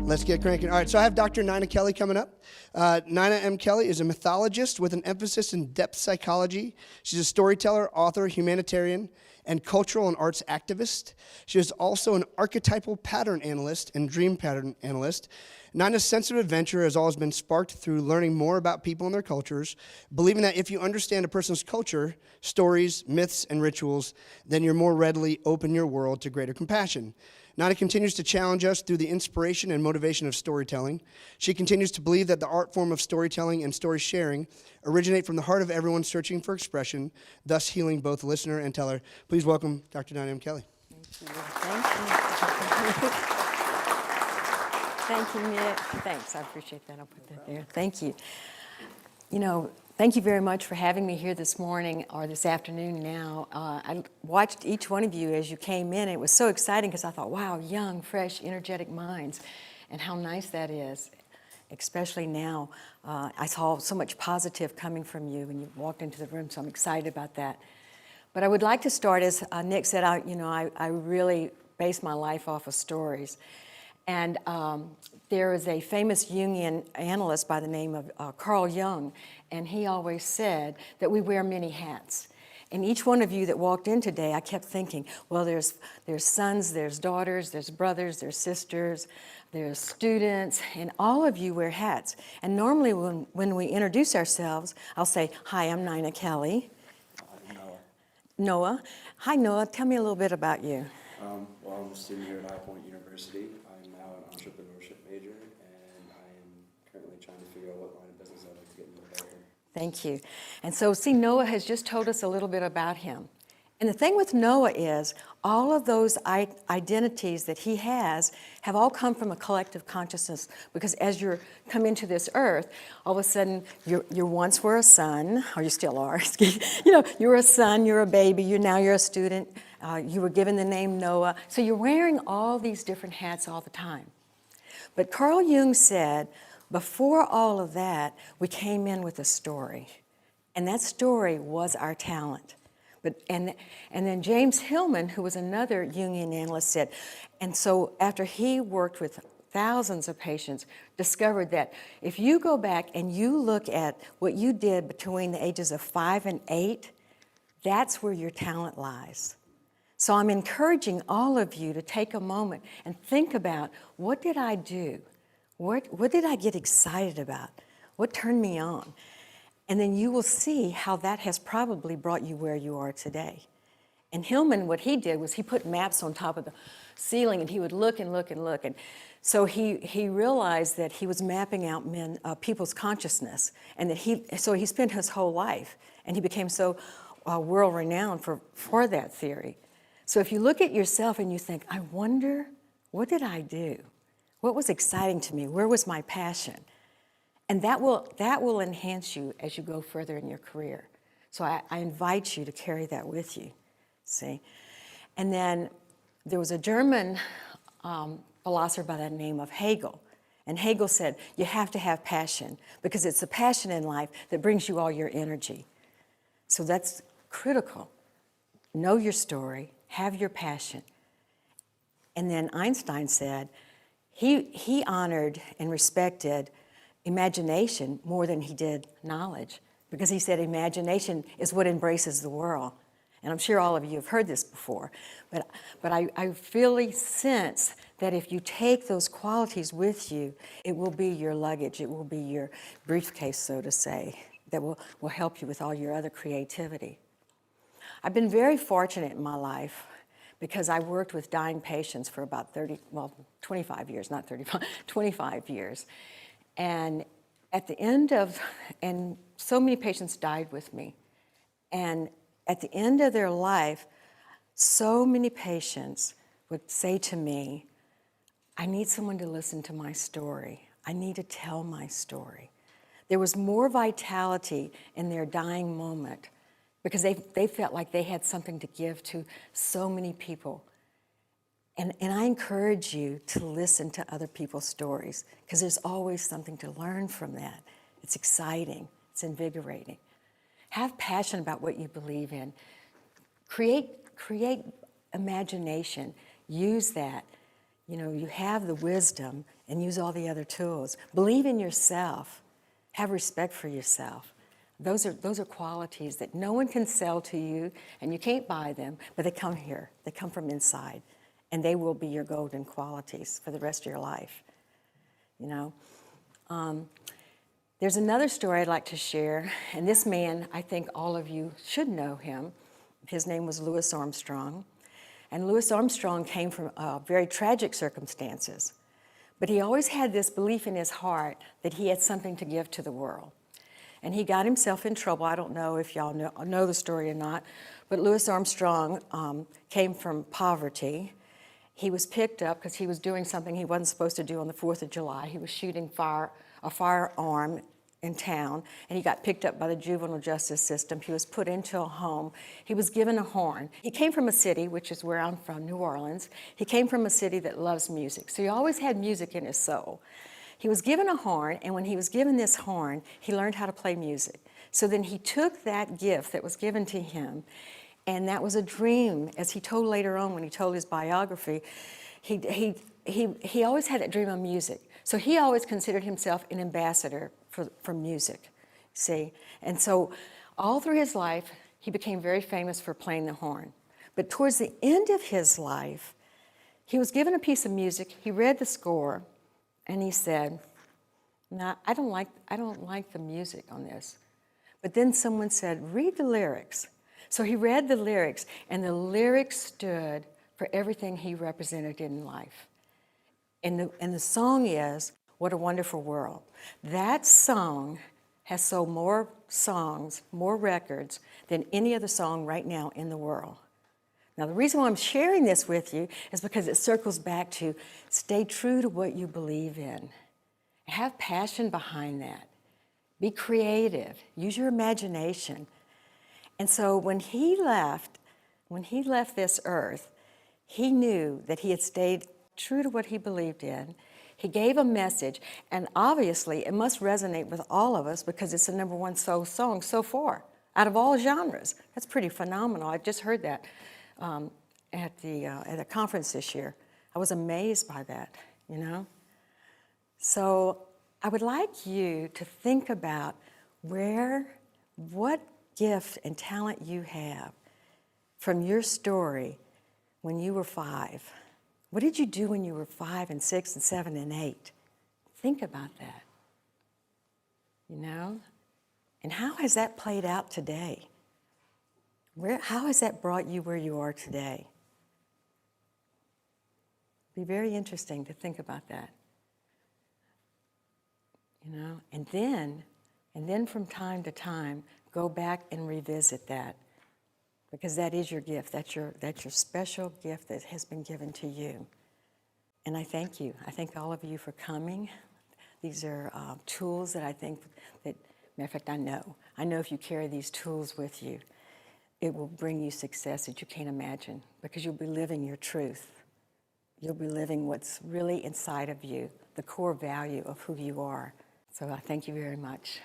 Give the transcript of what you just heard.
Let's get cranking. All right, so I have Dr. Nina Kelly coming up. Nina M. Kelly is a mythologist with an emphasis in depth psychology. She's a storyteller, author, humanitarian, and cultural and arts activist. She is also an archetypal pattern analyst and dream pattern analyst. Nina's sense of adventure has always been sparked through learning more about people and their cultures, believing that if you understand a person's culture, stories, myths, and rituals, then you're more readily open your world to greater compassion. Nina continues to challenge us through the inspiration and motivation of storytelling. She continues to believe that the art form of storytelling and story sharing originate from the heart of everyone searching for expression, thus healing both listener and teller. Please welcome Dr. Nina M. Kelly. Thank you. Thank you, Nick. Thanks, I appreciate that. I'll put that there. Thank you. You know, thank you very much for having me here this morning or this afternoon now. I watched each one of you as you came in. It was so exciting because I thought, wow, young, fresh, energetic minds, and how nice that is, especially now. I saw so much positive coming from you when you walked into the room, so I'm excited about that. But I would like to start, as Nick said, I really base my life off of stories. And there is a famous Jungian analyst by the name of Carl Jung, and he always said that we wear many hats. And each one of you that walked in today, I kept thinking, well, there's sons, there's daughters, there's brothers, there's sisters, there's students, and all of you wear hats. And normally when we introduce ourselves, I'll say, hi, I'm Nina Kelly. Noah. Hi, Noah. Tell me a little bit about you. Well, I'm a student here at High Point University. I'm now an entrepreneurship major, and I am currently trying to figure out what line of business I'd like to get involved in. Thank you. And so, see, Noah has just told us a little bit about him. And the thing with Noah is all of those identities that he has have all come from a collective consciousness, because as you come into this earth, all of a sudden you once were a son, or you still are, you're a son, you're a baby, you're a student, you were given the name Noah. So you're wearing all these different hats all the time. But Carl Jung said, before all of that, we came in with a story. And that story was our talent. And then James Hillman, who was another Jungian analyst, said, and so after he worked with thousands of patients, discovered that if you go back and you look at what you did between the ages of 5 and 8, that's where your talent lies. So I'm encouraging all of you to take a moment and think about, what did I do? What did I get excited about? What turned me on? And then you will see how that has probably brought you where you are today. And Hillman, what he did was he put maps on top of the ceiling, and he would look and look and look. And so he realized that he was mapping out people's consciousness, and that so he spent his whole life, and he became so world-renowned for that theory. So if you look at yourself and you think, I wonder, what did I do? What was exciting to me? Where was my passion? And that will enhance you as you go further in your career. So I invite you to carry that with you, see? And then there was a German philosopher by the name of Hegel. And Hegel said, you have to have passion, because it's the passion in life that brings you all your energy. So that's critical. Know your story, have your passion. And then Einstein said, he honored and respected imagination more than he did knowledge, because he said imagination is what embraces the world. And I'm sure all of you have heard this before, but I really sense that if you take those qualities with you, it will be your luggage, it will be your briefcase, so to say, that will help you with all your other creativity. I've been very fortunate in my life, because I worked with dying patients for about 25 years, not 35, 25 years. And at the end and so many patients died with me. And at the end of their life, so many patients would say to me, I need someone to listen to my story. I need to tell my story. There was more vitality in their dying moment, because they felt like they had something to give to so many people. And I encourage you to listen to other people's stories, because there's always something to learn from that. It's exciting, it's invigorating. Have passion about what you believe in. Create imagination, use that. You have the wisdom and use all the other tools. Believe in yourself. Have respect for yourself. Those are qualities that no one can sell to you, and you can't buy them, but they come here. They come from inside, and they will be your golden qualities for the rest of your life. There's another story I'd like to share, and this man, I think all of you should know him. His name was Louis Armstrong, and Louis Armstrong came from very tragic circumstances, but he always had this belief in his heart that he had something to give to the world. And he got himself in trouble. I don't know if y'all know the story or not, but Louis Armstrong came from poverty. He was picked up because he was doing something he wasn't supposed to do on the 4th of July. He was shooting a firearm in town, and he got picked up by the juvenile justice system. He was put into a home. He was given a horn. He came from a city, which is where I'm from, New Orleans. He came from a city that loves music, so he always had music in his soul. He was given a horn, and when he was given this horn, he learned how to play music. So then he took that gift that was given to him, and that was a dream, as he told later on when he told his biography. He always had that dream of music. So he always considered himself an ambassador for music, see? And so all through his life, he became very famous for playing the horn. But towards the end of his life, he was given a piece of music, he read the score, and he said, "No, I don't like the music on this." But then someone said, "Read the lyrics." So he read the lyrics, and the lyrics stood for everything he represented in life. And the song is, "What a Wonderful World." That song has sold more songs, more records, than any other song right now in the world. Now, the reason why I'm sharing this with you is because it circles back to stay true to what you believe in. Have passion behind that. Be creative. Use your imagination. And so when he left this earth, he knew that he had stayed true to what he believed in. He gave a message, and obviously it must resonate with all of us because it's the #1 soul song so far, out of all genres. That's pretty phenomenal. I just heard that at a conference this year. I was amazed by that, So I would like you to think about what gift and talent you have from your story when you were 5. What did you do when you were 5 and 6 and 7 and 8? Think about that, And how has that played out today? How has that brought you where you are today? It'd be very interesting to think about that. And then from time to time, go back and revisit that, because that is your gift. That's your special gift that has been given to you. And I thank you. I thank all of you for coming. These are tools that I think matter of fact, I know if you carry these tools with you, it will bring you success that you can't imagine, because you'll be living your truth. You'll be living what's really inside of you, the core value of who you are. So I thank you very much.